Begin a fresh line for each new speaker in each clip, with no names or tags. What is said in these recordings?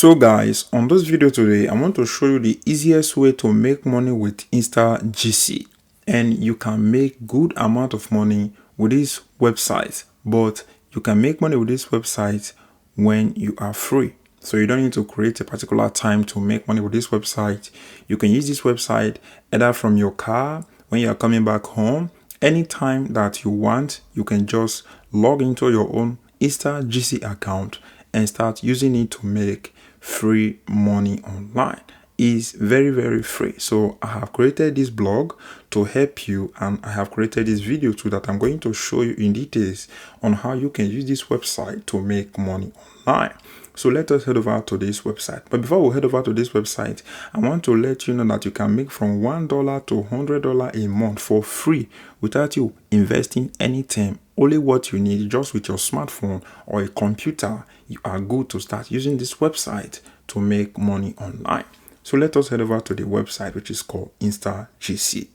So guys, on this video today, I want to show you the easiest way to make money with InstaGC. And you can make good amount of money with this website, but you can make money with this website when you are free. So you don't need to create a particular time to make money with this website. You can use this website either from your car, when you are coming back home, anytime that you want. You can just log into your own InstaGC account and start using it to make free money online. Is very free. So I have created this blog to help you, and I have created this video too that I'm going to show you in details on how you can use this website to make money online. So let us head over to this website. But before we head over to this website, I want to let you know that you can make from $1 to $100 a month for free without you investing anything. Only what you need, just with your smartphone or a computer, you are good to start using this website to make money online. So let us head over to the website, which is called InstaGC.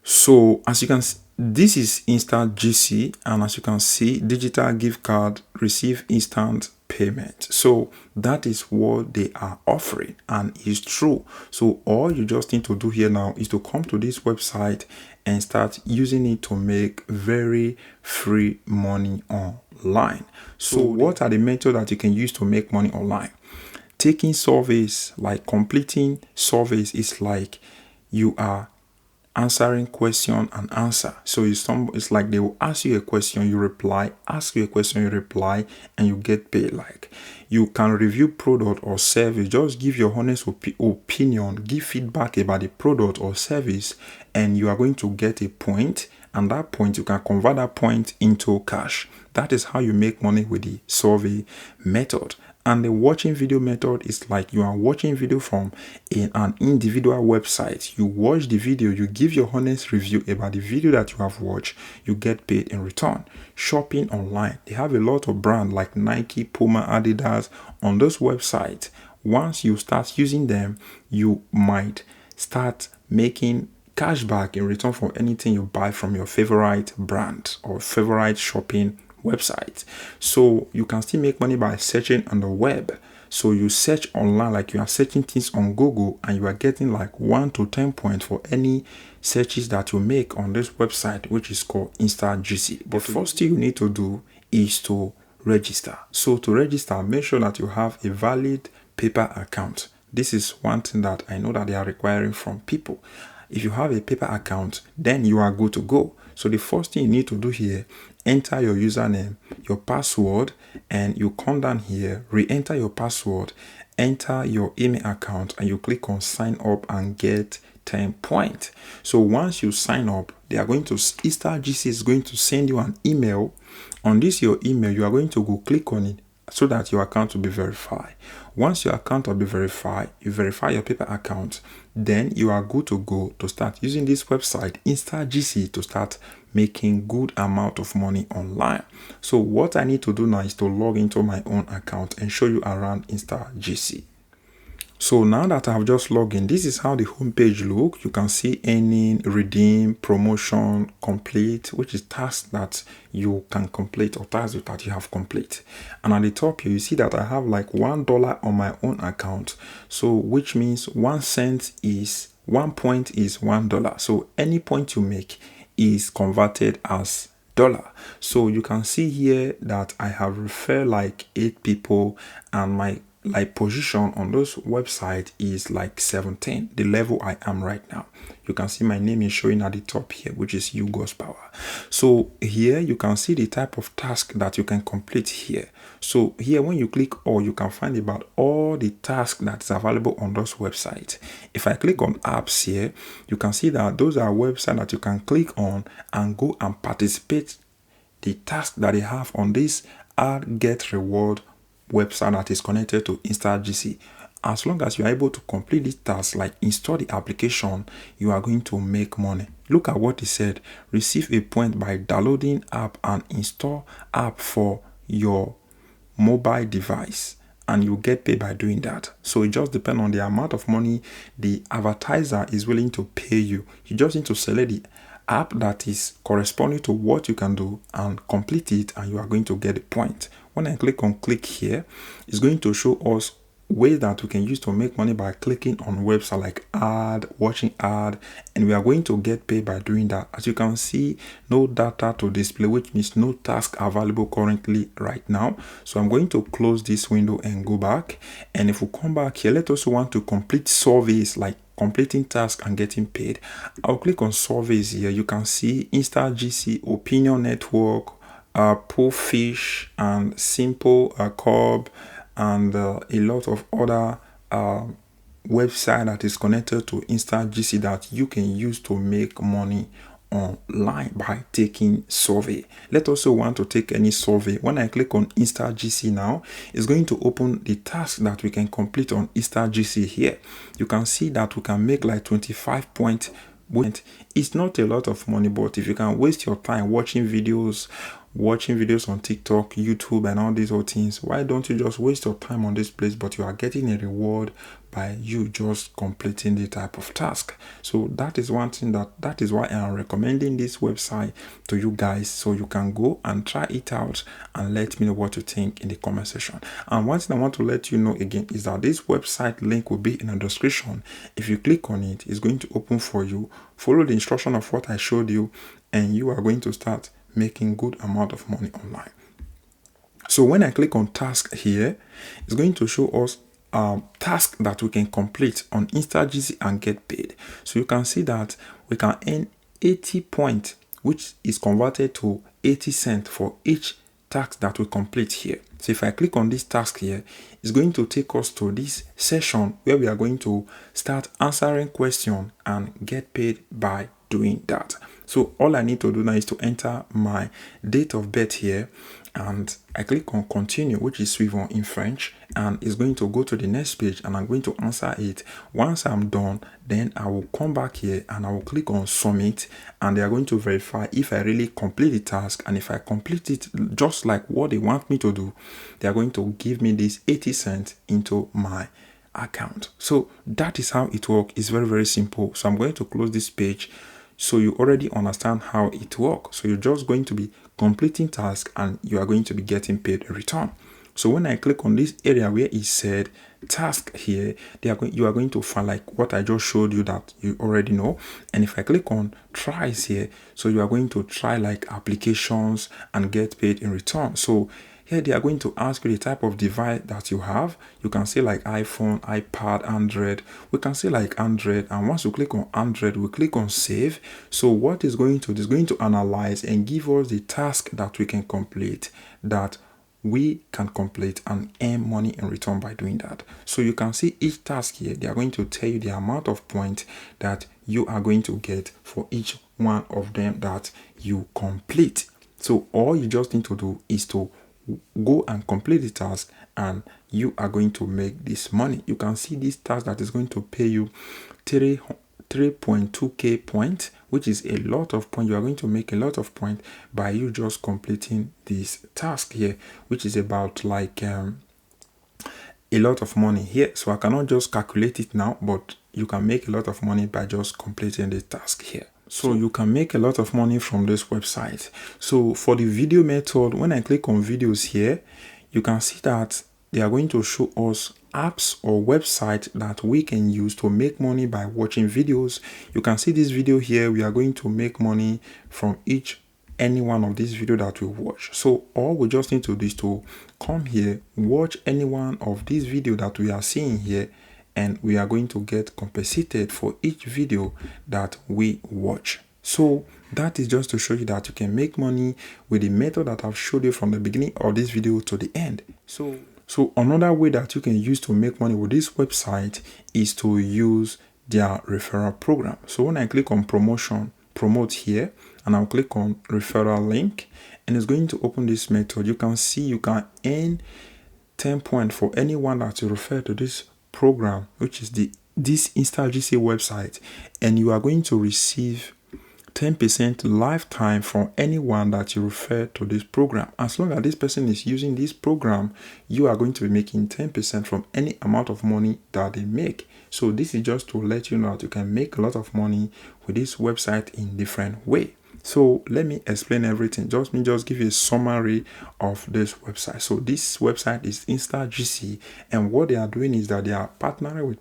So as you can see, this is InstaGC, and as you can see, digital gift card, receive instant payment. So that is what they are offering, and it's true. So all you just need to do here now is to come to this website and start using it to make very free money online. So what are the methods that you can use to make money online? Taking surveys, like completing surveys, is like you are answering question and answer. So it's like they will ask you a question, you reply, ask you a question, you reply, and you get paid. Like you can review product or service, just give your honest opinion, give feedback about the product or service, and you are going to get a point, and that point, you can convert that point into cash. That is how you make money with the survey method. And the watching video method is like you are watching video from an individual website. You watch the video, you give your honest review about the video that you have watched, you get paid in return. Shopping online, they have a lot of brands like Nike, Puma, Adidas on those websites. Once you start using them, you might start making cashback in return for anything you buy from your favorite brand or favorite shopping website. So you can still make money by searching on the web. So you search online, like you are searching things on Google, and you are getting like 1 to 10 points for any searches that you make on this website, which is called InstaGC. But first thing you need to do is to register. So to register, make sure that you have a valid paper account. This is one thing that I know that they are requiring from people. If you have a paper account, then you are good to go. So the first thing you need to do here, enter your username, your password, and you come down here, re-enter your password, enter your email account, and you click on sign up and get 10 points. So once you sign up, InstaGC is going to send you an email. On this your email, you are going to go click on it so that your account will be verified. Once your account will be verified, you verify your paper account, then you are good to go to start using this website InstaGC to start making good amount of money online. So what I need to do now is to log into my own account and show you around InstaGC. So now that I've just logged in, this is how the homepage looks. You can see earning, redeem, promotion, complete, which is tasks that you can complete or tasks that you have complete. And at the top here, you see that I have like $1 on my own account. So which means 1 cent is 1 point is $1. So any point you make is converted as dollar. So you can see here that I have referred like 8 people, and my position on those website is like 17, the level I am right now. You can see my name is showing at the top here, which is Hugo's Power. So here you can see the type of task that you can complete here. So here when you click all, you can find about all the tasks that's available on those websites. If I click on apps here, you can see that those are websites that you can click on and go and participate the task that they have on this Add Get Reward website that is connected to InstaGC. As long as you are able to complete this task, like install the application, you are going to make money. Look at what it said. Receive a point by downloading app and install app for your mobile device, and you get paid by doing that. So it just depends on the amount of money the advertiser is willing to pay you. You just need to select the app that is corresponding to what you can do and complete it, and you are going to get a point. When I click on click here, it's going to show us ways that we can use to make money by clicking on website like ad, watching ad, and we are going to get paid by doing that. As you can see, no data to display, which means no task available currently right now. So I'm going to close this window and go back. And if we come back here, let us want to complete surveys like completing tasks and getting paid. I'll click on surveys here. You can see InstaGC, Opinion Network, Profish, and Simple Corp, and a lot of other website that is connected to InstaGC that you can use to make money online by taking survey. Let also want to take any survey. When I click on InstaGC now, it's going to open the task that we can complete on InstaGC here. You can see that we can make like 25 points. It's not a lot of money, but if you can waste your time watching videos on TikTok, YouTube, and all these other things, why don't you just waste your time on this place, but you are getting a reward by you just completing the type of task. So that is one thing that is why I'm recommending this website to you guys, so you can go and try it out and let me know what you think in the comment section. And one thing I want to let you know again is that this website link will be in the description. If you click on it, it's going to open for you. Follow the instruction of what I showed you, and you are going to start making good amount of money online. So when I click on task here, it's going to show us task that we can complete on InstaGC and get paid. So you can see that we can earn 80 points, which is converted to 80 cents for each task that we complete here. So if I click on this task here, it's going to take us to this session where we are going to start answering questions and get paid by doing that. So all I need to do now is to enter my date of birth here, and I click on continue, which is suivant in French, and it's going to go to the next page, and I'm going to answer it. Once I'm done, then I will come back here and I will click on submit, and they are going to verify if I really complete the task. And if I complete it just like what they want me to do, they are going to give me this 80 cents into my account. So that is how it works. It's very, very simple. So I'm going to close this page so you already understand how it works. So you're just going to be completing tasks and you are going to be getting paid in return. So when I click on this area where it said task here, you are going to find like what I just showed you that you already know. And if I click on tries here, so you are going to try like applications and get paid in return. So here they are going to ask you the type of device that you have. You can say like iPhone, iPad, Android. We can say like Android, and once you click on Android, we click on save. So what is going to do is going to analyze and give us the task that we can complete, that we can complete and earn money in return by doing that. So you can see each task here, they are going to tell you the amount of points that you are going to get for each one of them that you complete. So all you just need to do is to go and complete the task, and you are going to make this money. You can see this task that is going to pay you 3.2k points, which is a lot of points. You are going to make a lot of points by you just completing this task here, which is about like a lot of money here. So I cannot just calculate it now, but you can make a lot of money by just completing the task here. So you can make a lot of money from this website. So for the video method, when I click on videos here, you can see that they are going to show us apps or websites that we can use to make money by watching videos. You can see this video here. We are going to make money from any one of these videos that we watch. So all we just need to do is to come here, watch any one of these videos that we are seeing here, and we are going to get compensated for each video that we watch. So that is just to show you that you can make money with the method that I've showed you from the beginning of this video to the end. So another way that you can use to make money with this website is to use their referral program. So when I click on promote here, and I'll click on referral link, and it's going to open this method. You can see you can earn 10 points for anyone that you refer to this program, which is this InstaGC website, and you are going to receive 10% lifetime from anyone that you refer to this program. As long as this person is using this program, you are going to be making 10% from any amount of money that they make. So this is just to let you know that you can make a lot of money with this website in different way. So let me explain everything. Just give you a summary of this website. So this website is InstaGC, and what they are doing is that they are partnering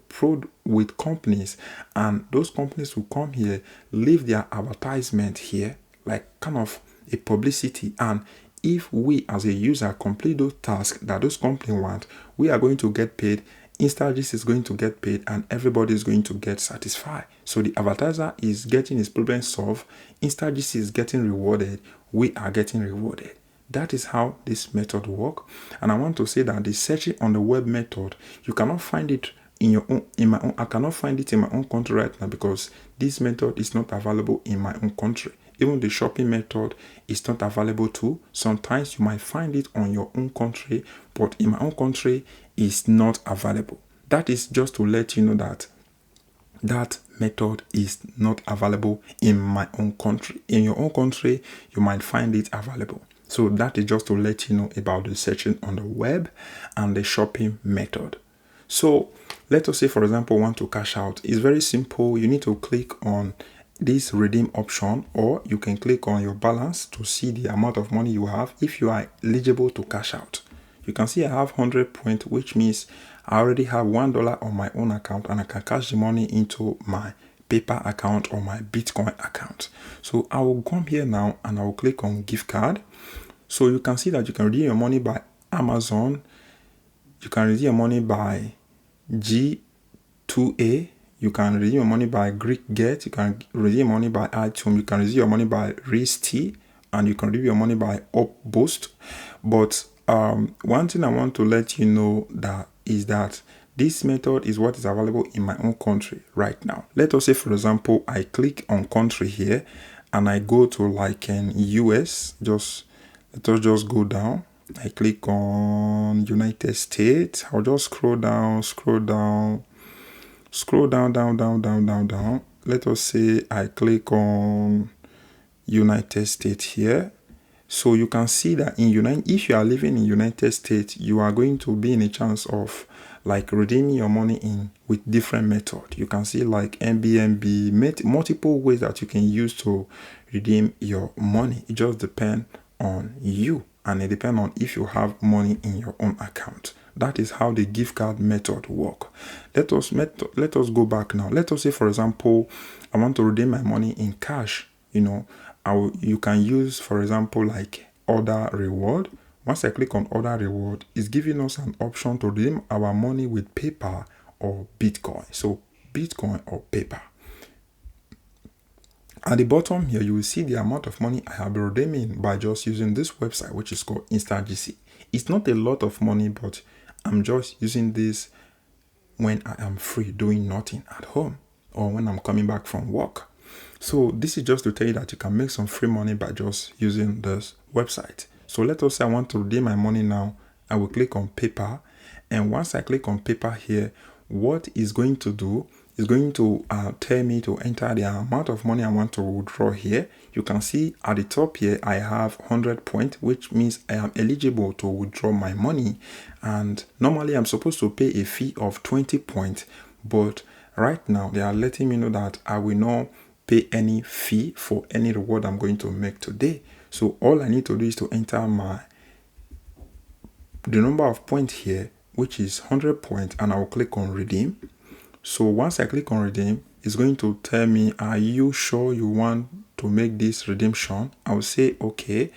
with companies, and those companies will come here, leave their advertisement here, like kind of a publicity, and if we as a user complete those tasks that those companies want, we are going to get paid. InstaGC is going to get paid, and everybody is going to get satisfied. So the advertiser is getting his problem solved, InstaGC is getting rewarded, we are getting rewarded. That is how this method works. And I want to say that the searching on the web method, you cannot find it I cannot find it in my own country right now, because this method is not available in my own country. Even the shopping method is not available too. Sometimes you might find it on your own country, but in my own country is not available. That is just to let you know that that method is not available in my own country. In your own country, you might find it available. So that is just to let you know about the searching on the web and the shopping method. So let us say, for example, want to cash out. It's very simple. You need to click on this redeem option, or you can click on your balance to see the amount of money you have if you are eligible to cash out. You can see I have 100 points, which means I already have $1 on my own account, and I can cash the money into my PayPal account or my Bitcoin account. So I will come here now and I will click on gift card. So you can see that you can redeem your money by Amazon. You can redeem your money by G2A. You can redeem your money by Greek Get. You can redeem money by iTunes. You can redeem your money by Risty, and you can redeem your money by Upboost. But one thing I want to let you know is that this method is what is available in my own country right now. Let us say, for example, I click on country here and I go to like an US. Let us just go down. I click on United States. I'll just scroll down. Let us say I click on United States here. So you can see that if you are living in United States, you are going to be in a chance of like redeeming your money with different methods. You can see like Airbnb, multiple ways that you can use to redeem your money. It just depends on you, and it depends on if you have money in your own account. That is how the gift card method works. Let us go back now. Let us say, for example, I want to redeem my money in cash. You can use, for example, like order reward. Once I click on order reward, it's giving us an option to redeem our money with PayPal or Bitcoin. So Bitcoin or PayPal. At the bottom here, you will see the amount of money I have been redeeming by just using this website, which is called InstaGC. It's not a lot of money, but I'm just using this when I am free, doing nothing at home, or when I'm coming back from work. So this is just to tell you that you can make some free money by just using this website. So let us say I want to redeem my money now. I will click on PayPal, and once I click on PayPal here, what it's going to do is going to tell me to enter the amount of money I want to withdraw here. You can see at the top here I have 100 points, which means I am eligible to withdraw my money, and normally I'm supposed to pay a fee of 20 points, but right now they are letting me know that I will not pay any fee for any reward I'm going to make today. So all I need to do is to enter the number of points here, which is 100 points, and I will click on redeem. So once I click on redeem, it's going to tell me, are you sure you want to make this redemption? I will say okay,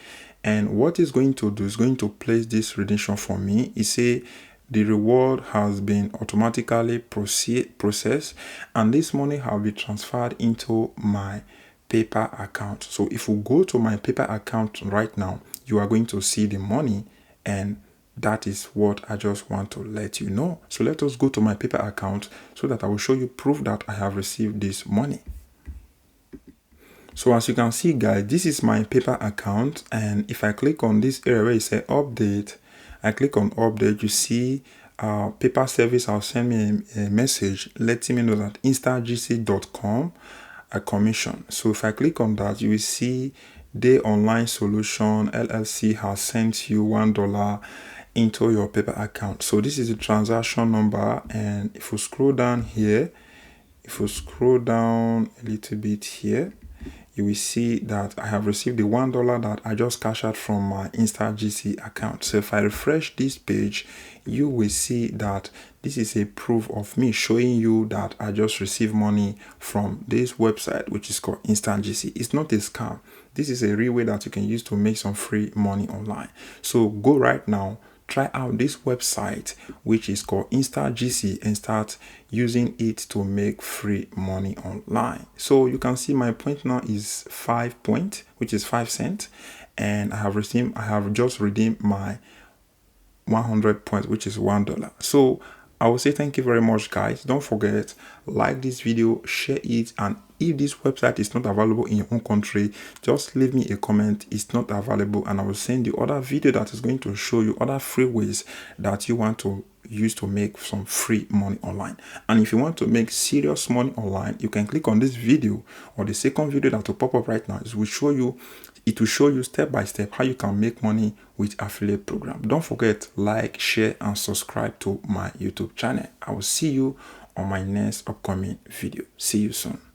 and what it's going to do is going to place this redemption for me. It say the reward has been automatically processed, and this money have been transferred into my PayPal account. So if we go to my PayPal account right now, you are going to see the money, and that is what I just want to let you know. So let us go to my PayPal account so that I will show you proof that I have received this money. So as you can see, guys, this is my PayPal account, and if I click on this area where it says update, I click on update, you see PayPal service will send me a message letting me know that instagc.com a commission. So if I click on that, you will see the online solution LLC has sent you $1 into your PayPal account. So this is the transaction number, and if you scroll down here, if you scroll down a little bit here, you will see that I have received the $1 that I just cashed out from my InstaGC account. So if I refresh this page, you will see that this is a proof of me showing you that I just received money from this website, which is called InstaGC. It's not a scam. This is a real way that you can use to make some free money online. So go right now, try out this website, which is called InstaGC, and start using it to make free money online. So you can see my point now is 5 points, which is 5 cents, and I have just redeemed my 100 points, which is $1. So I will say thank you very much, guys. Don't forget, like this video, share it, and if this website is not available in your own country, just leave me a comment. It's not available, and I will send you other video that is going to show you other free ways that you want to use to make some free money online. And if you want to make serious money online, you can click on this video, or the second video that will pop up right now. It will show you step by step how you can make money with affiliate program. Don't forget, like, share, and subscribe to my YouTube channel. I will see you on my next upcoming video. See you soon.